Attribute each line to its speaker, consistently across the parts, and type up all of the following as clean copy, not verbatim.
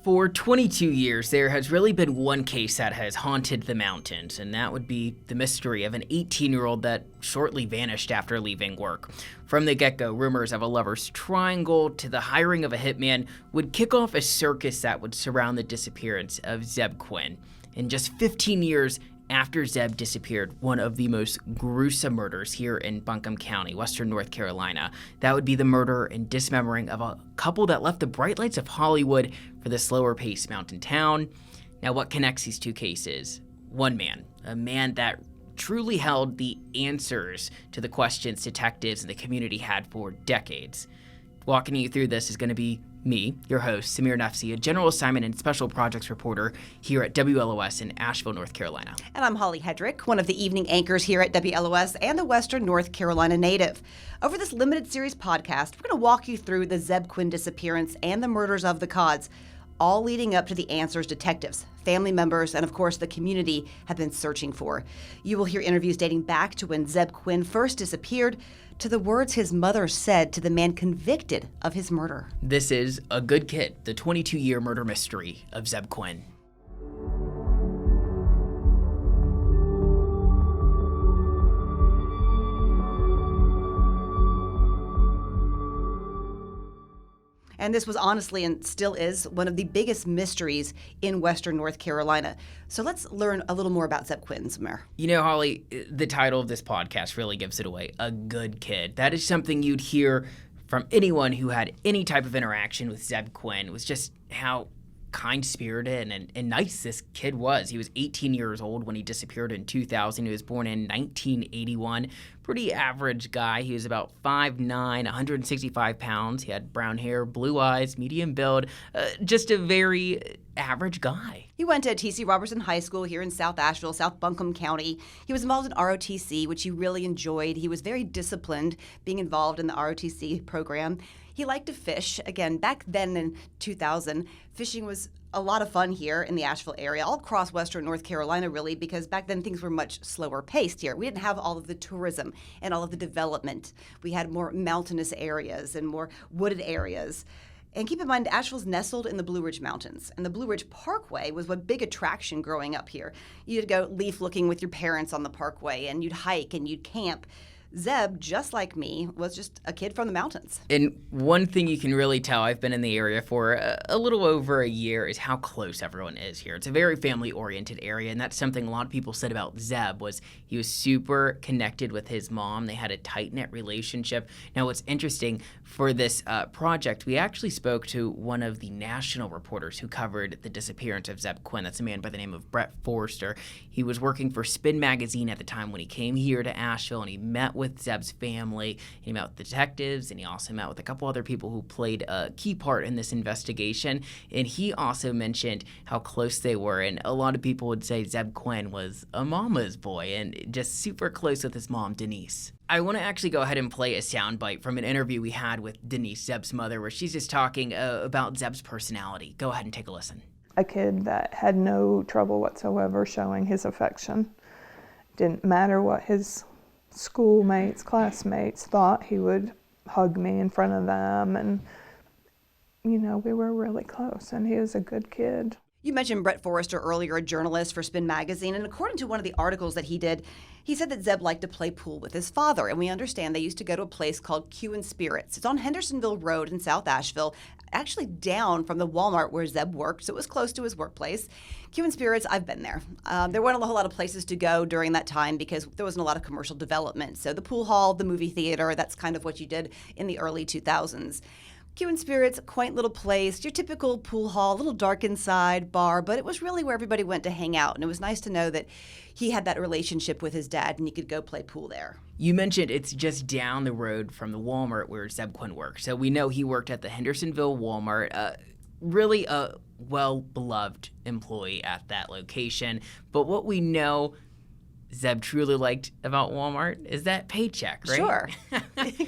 Speaker 1: For 22 years, there has really been one case that has haunted the mountains, and that would be the mystery of an 18-year-old that shortly vanished after leaving work. From the get-go, rumors of a lover's triangle to the hiring of a hitman would kick off a circus that would surround the disappearance of Zebb Quinn. In just 15 years after Zebb disappeared, one of the most gruesome murders here in Buncombe County, Western North Carolina. That would be the murder and dismembering of a couple that left the bright lights of Hollywood for the slower-paced mountain town. Now, what connects these two cases? One man, a man that truly held the answers to the questions detectives and the community had for decades. Walking you through this is going to be me, your host, Samir Nafsi, a general assignment and special projects reporter here at WLOS in Asheville, North Carolina.
Speaker 2: And I'm Holly Hedrick, one of the evening anchors here at WLOS and a Western North Carolina native. Over this limited series podcast, we're going to walk you through the Zebb Quinn disappearance and the murders of the Codds, all leading up to the answers detectives, family members, and of course the community have been searching for. You will hear interviews dating back to when Zebb Quinn first disappeared, to the words his mother said to the man convicted of his murder.
Speaker 1: This is A Good Kid, the 22-year murder mystery of Zebb Quinn.
Speaker 2: And this was honestly, and still is, one of the biggest mysteries in Western North Carolina. So let's learn a little more about Zebb Quinn, Samir.
Speaker 1: You know, Holly, the title of this podcast really gives it away. A good kid. That is something you'd hear from anyone who had any type of interaction with Zebb Quinn. It was just how kind-spirited and nice this kid was. He was 18 years old when he disappeared in 2000. He was born in 1981. Pretty average guy. He was about 5'9", 165 pounds. He had brown hair, blue eyes, medium build, just a very average guy.
Speaker 2: He went to T.C. Robertson High School here in South Asheville, South Buncombe County. He was involved in ROTC, which he really enjoyed. He was very disciplined being involved in the ROTC program. He liked to fish. Again, back then in 2000, fishing was a lot of fun here in the Asheville area, all across Western North Carolina, really, because back then things were much slower paced here. We didn't have all of the tourism and all of the development. We had more mountainous areas and more wooded areas. And keep in mind, Asheville's nestled in the Blue Ridge Mountains, and the Blue Ridge Parkway was a big attraction growing up here. You'd go leaf looking with your parents on the parkway, and you'd hike and you'd camp. Zebb, just like me, was just a kid from the mountains.
Speaker 1: And one thing you can really tell, I've been in the area for a little over a year, is how close everyone is here. It's a very family-oriented area, and that's something a lot of people said about Zebb, was he was super connected with his mom. They had a tight-knit relationship. Now, what's interesting, for this project, we actually spoke to one of the national reporters who covered the disappearance of Zebb Quinn. That's a man by the name of Brett Forrester. He was working for Spin Magazine at the time when he came here to Asheville, and he met with Zebb's family. He met with detectives, and he also met with a couple other people who played a key part in this investigation. And he also mentioned how close they were, and a lot of people would say Zebb Quinn was a mama's boy and just super close with his mom, Denise. I want to actually go ahead and play a soundbite from an interview we had with Denise, Zebb's mother, where she's just talking about Zebb's personality. Go ahead and take a listen.
Speaker 3: A kid that had no trouble whatsoever showing his affection. Didn't matter what his schoolmates, classmates thought, he would hug me in front of them, and you know, we were really close, and he was a good kid.
Speaker 2: You mentioned Brett Forrester earlier, a journalist for Spin Magazine, and according to one of the articles that he did, he said that Zebb liked to play pool with his father, and we understand they used to go to a place called Q & Spirits. It's on Hendersonville Road in South Asheville, actually down from the Walmart where Zebb worked, so it was close to his workplace. Q & Spirits, I've been there. There weren't a whole lot of places to go during that time because there wasn't a lot of commercial development. So the pool hall, the movie theater, that's kind of what you did in the early 2000s. Q & Spirits, quaint little place, your typical pool hall, a little dark inside, bar, but it was really where everybody went to hang out. And it was nice to know that he had that relationship with his dad and he could go play pool there.
Speaker 1: You mentioned it's just down the road from the Walmart where Zebb Quinn worked. So we know he worked at the Hendersonville Walmart, really a well-beloved employee at that location. But what we know Zebb truly liked about Walmart is that paycheck, right?
Speaker 2: Sure.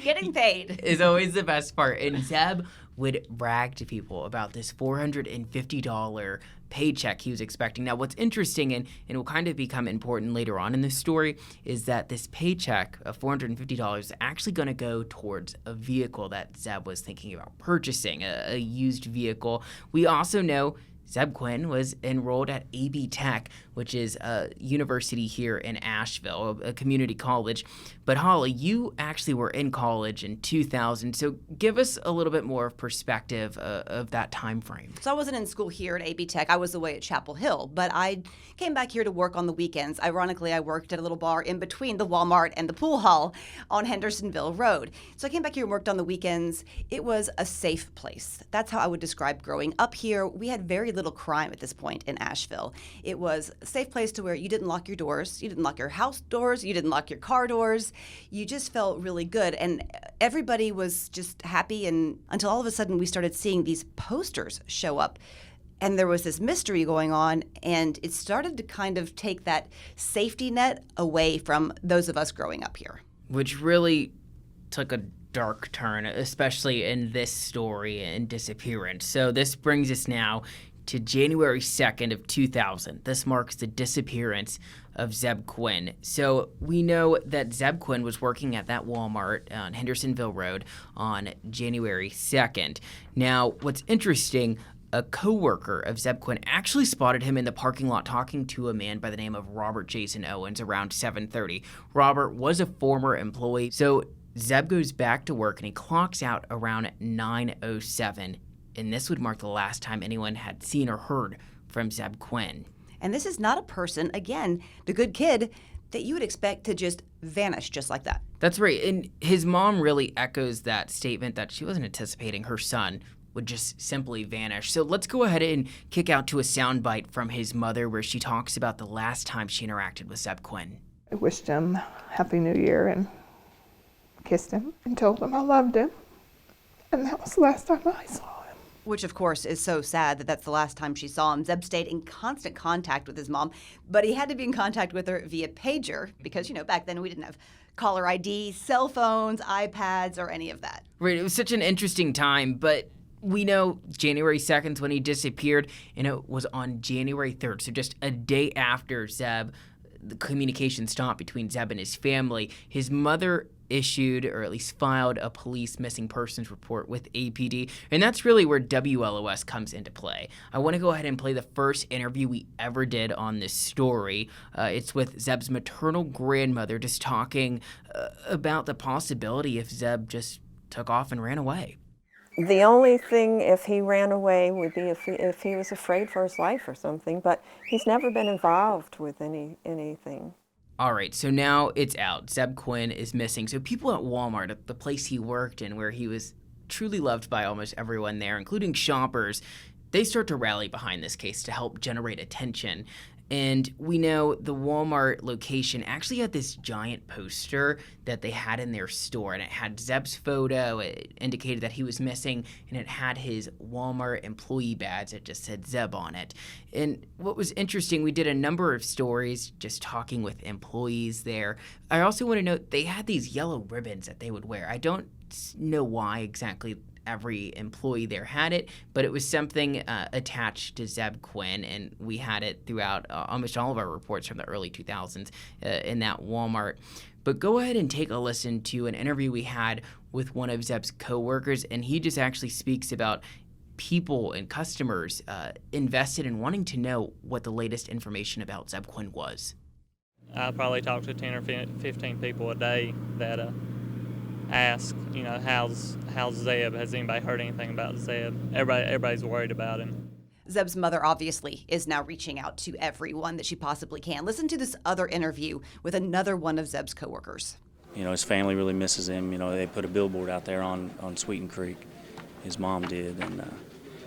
Speaker 2: Getting paid
Speaker 1: is always the best part. And Zebb would brag to people about this $450 paycheck he was expecting. Now, what's interesting, and will kind of become important later on in this story, is that this paycheck of $450 is actually going to go towards a vehicle that Zebb was thinking about purchasing, a used vehicle. We also know Zebb Quinn was enrolled at AB Tech, which is a university here in Asheville, a community college. But Holly, you actually were in college in 2000, so give us a little bit more perspective of that time frame.
Speaker 2: So I wasn't in school here at AB Tech. I was away at Chapel Hill, but I came back here to work on the weekends. Ironically, I worked at a little bar in between the Walmart and the pool hall on Hendersonville Road. So I came back here and worked on the weekends. It was a safe place. That's how I would describe growing up here. We had very little crime at this point in Asheville. It was a safe place to where you didn't lock your doors, you didn't lock your house doors, you didn't lock your car doors. You just felt really good, and everybody was just happy, and until all of a sudden we started seeing these posters show up, and there was this mystery going on, and it started to kind of take that safety net away from those of us growing up here.
Speaker 1: Which really took a dark turn, especially in this story and Disappearance. So this brings us now to January 2nd of 2000. This marks the disappearance of Zebb Quinn. So we know that Zebb Quinn was working at that Walmart on Hendersonville Road on January 2nd. Now, what's interesting, a co-worker of Zebb Quinn actually spotted him in the parking lot talking to a man by the name of Robert Jason Owens around 7:30. Robert was a former employee, so Zebb goes back to work and he clocks out around 9:07. And this would mark the last time anyone had seen or heard from Zebb Quinn.
Speaker 2: And this is not a person, again, the good kid, that you would expect to just vanish just like that.
Speaker 1: That's right. And his mom really echoes that statement that she wasn't anticipating her son would just simply vanish. So let's go ahead and kick out to a soundbite from his mother where she talks about the last time she interacted with Zebb Quinn.
Speaker 3: I wished him Happy New Year and kissed him and told him I loved him. And that was the last time I saw him.
Speaker 2: Which, of course, is so sad that that's the last time she saw him. Zebb stayed in constant contact with his mom, but he had to be in contact with her via pager because, back then we didn't have caller ID, cell phones, iPads, or any of that.
Speaker 1: Right. It was such an interesting time, but we know January 2nd when he disappeared, and it was on January 3rd, so just a day after Zebb, the communication stopped between Zebb and his family. His mother issued, or at least filed, a police missing persons report with APD, and that's really where WLOS comes into play. I want to go ahead and play the first interview we ever did on this story. It's with Zebb's maternal grandmother just talking about the possibility if Zebb just took off and ran away.
Speaker 4: The only thing if he ran away would be if he was afraid for his life or something, but he's never been involved with anything.
Speaker 1: All right, so now it's out. Zebb Quinn is missing. So people at Walmart, at the place he worked in, where he was truly loved by almost everyone there, including shoppers, they start to rally behind this case to help generate attention. And we know the Walmart location actually had this giant poster that they had in their store, and it had Zebb's photo. It indicated that he was missing, and it had his Walmart employee badge that just said Zebb on it. And what was interesting, we did a number of stories just talking with employees there. I also want to note they had these yellow ribbons that they would wear. I don't know why exactly every employee there had it, but it was something attached to Zebb Quinn, and we had it throughout almost all of our reports from the early 2000s in that Walmart. But go ahead and take a listen to an interview we had with one of Zebb's coworkers, and he just actually speaks about people and customers invested in wanting to know what the latest information about Zebb Quinn was.
Speaker 5: I probably talk to 10 or 15 people a day that ask, how's Zebb? Has anybody heard anything about Zebb? Everybody's worried about him.
Speaker 2: Zebb's mother obviously is now reaching out to everyone that she possibly can. Listen to this other interview with another one of Zebb's coworkers.
Speaker 6: His family really misses him. They put a billboard out there on Sweeten Creek. His mom did, and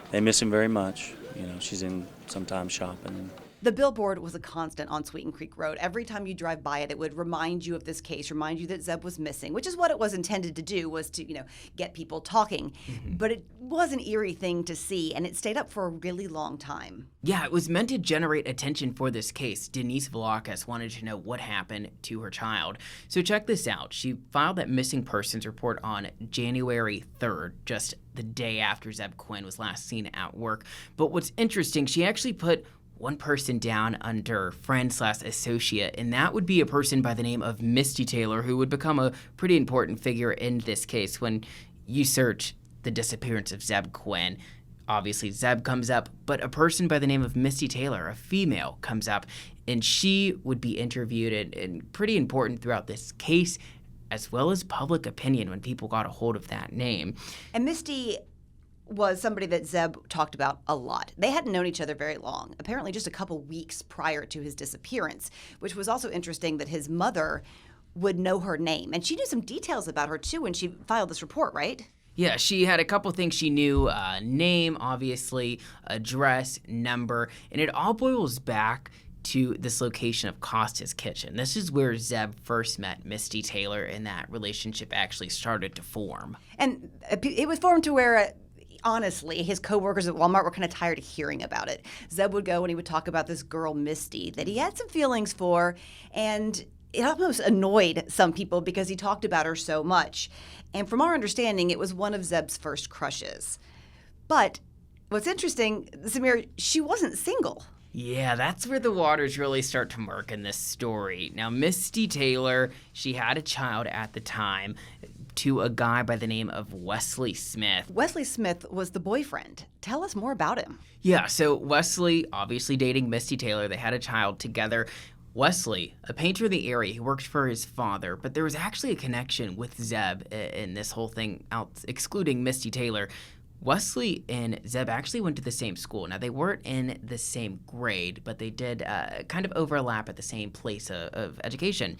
Speaker 6: they miss him very much. She's in sometimes shopping. And
Speaker 2: The billboard was a constant on Sweeten Creek Road. Every time you drive by it, it would remind you of this case, remind you that Zeb was missing, which is what it was intended to do, was to, get people talking. But it was an eerie thing to see, and it stayed up for a really long time.
Speaker 1: Yeah, it was meant to generate attention for this case. Denise Vlahakis wanted to know what happened to her child. So check this out. She filed that missing persons report on January 3rd, just the day after Zeb Quinn was last seen at work. But what's interesting, she actually put one person down under friend/associate, and that would be a person by the name of Misty Taylor, who would become a pretty important figure in this case. When you search the disappearance of Zeb Quinn, obviously Zeb comes up, but a person by the name of Misty Taylor, a female, comes up, and she would be interviewed and pretty important throughout this case, as well as public opinion when people got a hold of that name.
Speaker 2: And Misty was somebody that Zeb talked about a lot. They hadn't known each other very long, apparently just a couple weeks prior to his disappearance, which was also interesting that his mother would know her name. And she knew some details about her, too, when she filed this report, right?
Speaker 1: Yeah, she had a couple things she knew, name, obviously, address, number, and it all boils back to this location of Costa's Kitchen. This is where Zeb first met Misty Taylor, and that relationship actually started to form.
Speaker 2: And it was formed to where honestly, his coworkers at Walmart were kind of tired of hearing about it. Zeb would go and he would talk about this girl, Misty, that he had some feelings for, and it almost annoyed some people because he talked about her so much. And from our understanding, it was one of Zeb's first crushes. But what's interesting, Samir, she wasn't single.
Speaker 1: Yeah, that's where the waters really start to murk in this story. Now, Misty Taylor, she had a child at the time to a guy by the name of Wesley Smith.
Speaker 2: Wesley Smith was the boyfriend. Tell us more about him.
Speaker 1: Yeah, so Wesley, obviously dating Misty Taylor, they had a child together. Wesley, a painter in the area, he worked for his father, but there was actually a connection with Zeb in this whole thing, excluding Misty Taylor. Wesley and Zeb actually went to the same school. Now, they weren't in the same grade, but they did kind of overlap at the same place of education.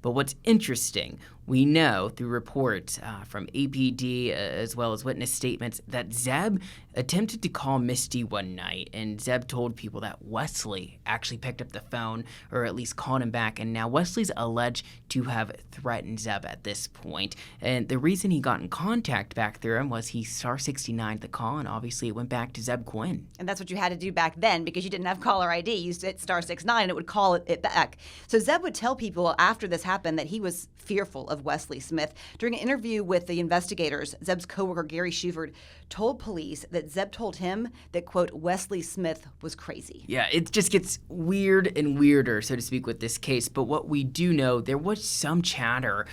Speaker 1: But what's interesting, we know through reports from APD as well as witness statements that Zeb attempted to call Misty one night, and Zeb told people that Wesley actually picked up the phone or at least called him back, and now Wesley's alleged to have threatened Zeb at this point. And the reason he got in contact back through him was he star 69'd the call, and obviously it went back to Zeb Quinn.
Speaker 2: And that's what you had to do back then because you didn't have caller ID. You hit star 69 and it would call it back. So Zeb would tell people after this happened that he was fearful of Wesley Smith. During an interview with the investigators, Zeb's coworker Gary Shuvert told police that Zeb told him that, quote, Wesley Smith was crazy.
Speaker 1: Yeah, it just gets weird and weirder, so to speak, with this case. But what we do know, there was some chatter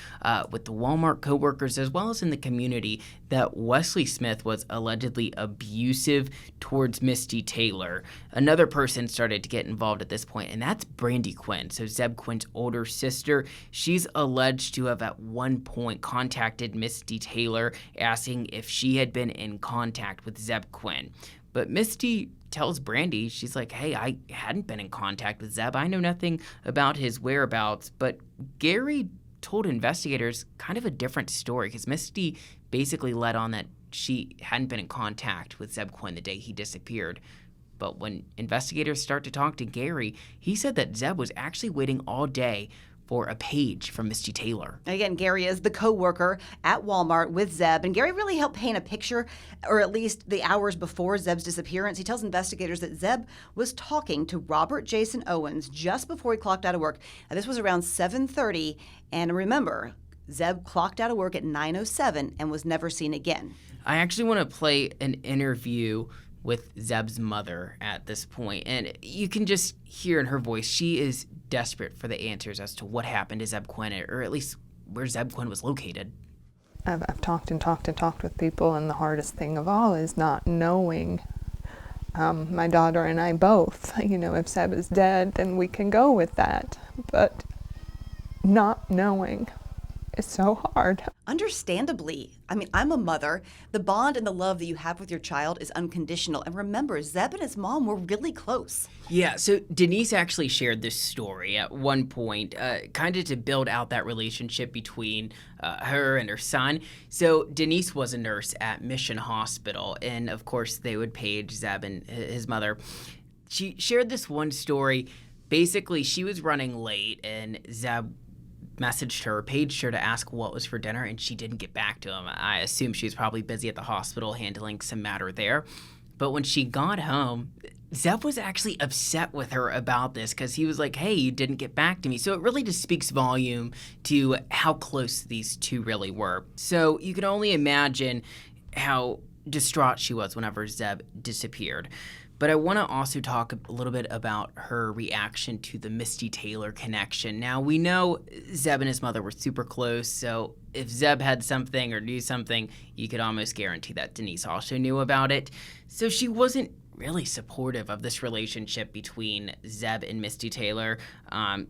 Speaker 1: with the Walmart coworkers as well as in the community that Wesley Smith was allegedly abusive towards Misty Taylor. Another person started to get involved at this point, and that's Brandy Quinn, so Zeb Quinn's older sister. She's alleged to have at one point contacted Misty Taylor asking if she had been in contact with Zeb Quinn. But Misty tells Brandy, she's like, hey, I hadn't been in contact with Zeb. I know nothing about his whereabouts. But Gary told investigators kind of a different story because Misty basically let on that she hadn't been in contact with Zeb Quinn the day he disappeared. But when investigators start to talk to Gary, he said that Zeb was actually waiting all day for a page from Misty Taylor.
Speaker 2: Again, Gary is the co-worker at Walmart with Zeb, and Gary really helped paint a picture, or at least the hours before Zeb's disappearance. He tells investigators that Zeb was talking to Robert Jason Owens just before he clocked out of work. Now, this was around 7:30, and remember, Zeb clocked out of work at 9:07 and was never seen again.
Speaker 1: I actually want to play an interview with Zeb's mother at this point, and you can just hear in her voice she is desperate for the answers as to what happened to Zeb Quinn, or at least where Zeb Quinn was located.
Speaker 3: I've talked and talked and talked with people, and the hardest thing of all is not knowing. My daughter and I both, if Zeb is dead, then we can go with that, but not knowing is so hard.
Speaker 2: Understandably. I mean, I'm a mother. The bond and the love that you have with your child is unconditional. And remember, Zeb and his mom were really close.
Speaker 1: Yeah, so Denise actually shared this story at one point, kind of to build out that relationship between her and her son. So Denise was a nurse at Mission Hospital, and of course they would page Zeb and his mother. she shared this one story. Basically, she was running late, and Zeb messaged her, paged her to ask what was for dinner, and she didn't get back to him. I assume she was probably busy at the hospital handling some matter there. But when she got home, Zeb was actually upset with her about this because he was like, hey, you didn't get back to me. So it really just speaks volume to how close these two really were. So you can only imagine how distraught she was whenever Zeb disappeared. But I want to also talk a little bit about her reaction to the Misty Taylor connection. Now, we know Zeb and his mother were super close, so if Zeb had something or knew something, you could almost guarantee that Denise also knew about it. So she wasn't really supportive of this relationship between Zeb and Misty Taylor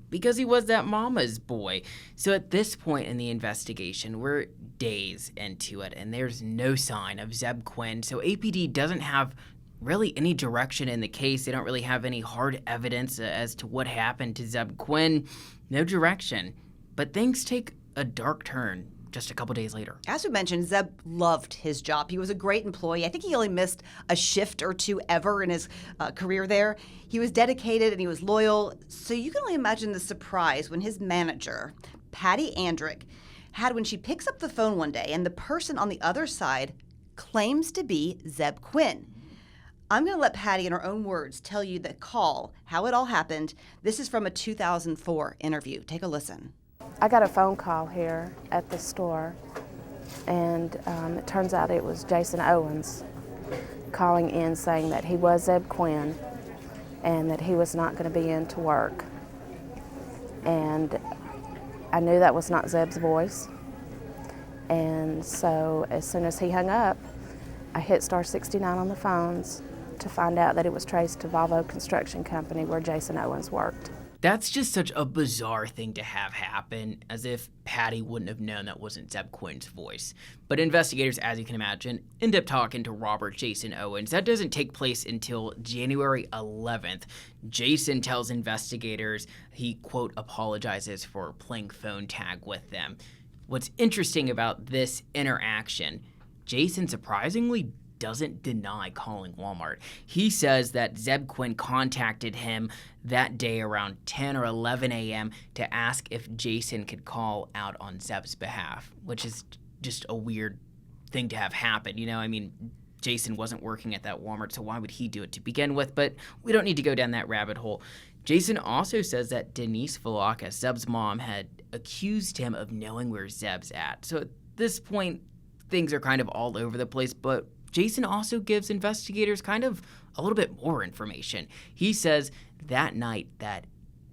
Speaker 1: because he was that mama's boy. So at this point in the investigation, we're days into it, and there's no sign of Zeb Quinn. So APD doesn't have really any direction in the case. They don't really have any hard evidence as to what happened to Zeb Quinn. No direction. But things take a dark turn just a couple days later.
Speaker 2: As we mentioned, Zeb loved his job. He was a great employee. I think he only missed a shift or two ever in his career there. He was dedicated and he was loyal. So you can only imagine the surprise when his manager, Patty Andrick, had when she picks up the phone one day and the person on the other side claims to be Zeb Quinn. I'm going to let Patty, in her own words, tell you the call, how it all happened. This is from a 2004 interview. Take a listen.
Speaker 7: I got a phone call here at the store, and it turns out it was Jason Owens calling in saying that he was Zeb Quinn and that he was not going to be in to work. And I knew that was not Zeb's voice. And so as soon as he hung up, I hit star 69 on the phones to find out that it was traced to Volvo Construction Company where Jason Owens worked.
Speaker 1: That's just such a bizarre thing to have happen, as if Patty wouldn't have known that wasn't Zeb Quinn's voice. But investigators, as you can imagine, end up talking to Robert Jason Owens. That doesn't take place until January 11th. Jason tells investigators he, quote, apologizes for playing phone tag with them. What's interesting about this interaction, Jason surprisingly doesn't deny calling Walmart. He says that Zeb Quinn contacted him that day around 10 or 11 a.m. to ask if Jason could call out on Zeb's behalf, which is just a weird thing to have happen. You know, I mean, Jason wasn't working at that Walmart, so why would he do it to begin with? But we don't need to go down that rabbit hole. Jason also says that Denise Valaka, Zeb's mom, had accused him of knowing where Zeb's at. So at this point, things are kind of all over the place, but Jason also gives investigators kind of a little bit more information. He says that night that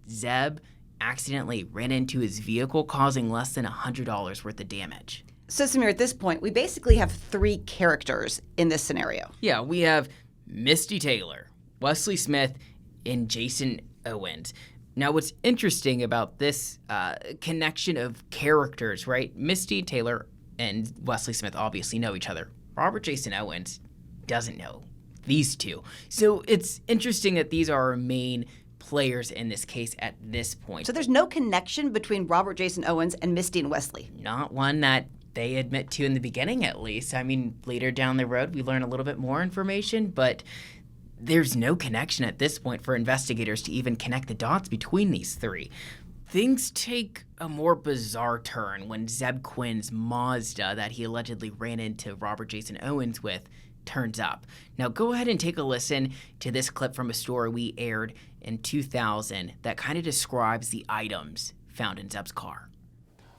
Speaker 1: Zeb accidentally ran into his vehicle, causing less than $100 worth of damage.
Speaker 2: So, Samir, at this point, we basically have three characters in this scenario.
Speaker 1: Yeah, we have Misty Taylor, Wesley Smith, and Jason Owens. Now, what's interesting about this connection of characters, right? Misty Taylor and Wesley Smith obviously know each other. Robert Jason Owens doesn't know these two. So it's interesting that these are our main players in this case at this point.
Speaker 2: So there's no connection between Robert Jason Owens and Misty and Wesley?
Speaker 1: Not one that they admit to in the beginning, at least. I mean, later down the road, we learn a little bit more information, but there's no connection at this point for investigators to even connect the dots between these three. Things take a more bizarre turn when Zeb Quinn's Mazda that he allegedly ran into Robert Jason Owens with turns up. Now go ahead and take a listen to this clip from a story we aired in 2000 that kind of describes the items found in Zeb's car.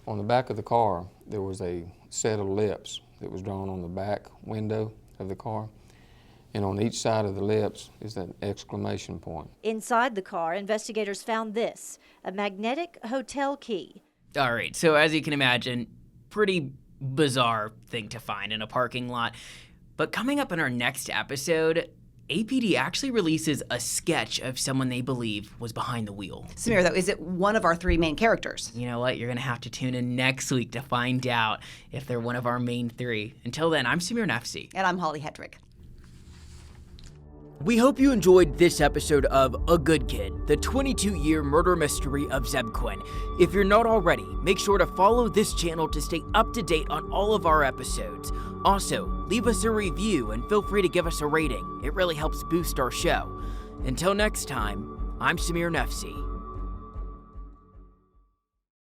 Speaker 8: On the back of the car, there was a set of lips that was drawn on the back window of the car. And on each side of the lips is that exclamation point.
Speaker 9: Inside the car, investigators found this, a magnetic hotel key.
Speaker 1: All right, so as you can imagine, pretty bizarre thing to find in a parking lot. But coming up in our next episode, APD actually releases a sketch of someone they believe was behind the wheel.
Speaker 2: Samir, though, is it one of our three main characters?
Speaker 1: You know what? You're going to have to tune in next week to find out if they're one of our main three. Until then, I'm Samir Nafsi.
Speaker 2: And I'm Holly Hedrick.
Speaker 1: We hope you enjoyed this episode of A Good Kid, the 22-year murder mystery of Zeb Quinn. If you're not already, make sure to follow this channel to stay up to date on all of our episodes. Also, leave us a review and feel free to give us a rating. It really helps boost our show. Until next time, I'm Samir Nefsi.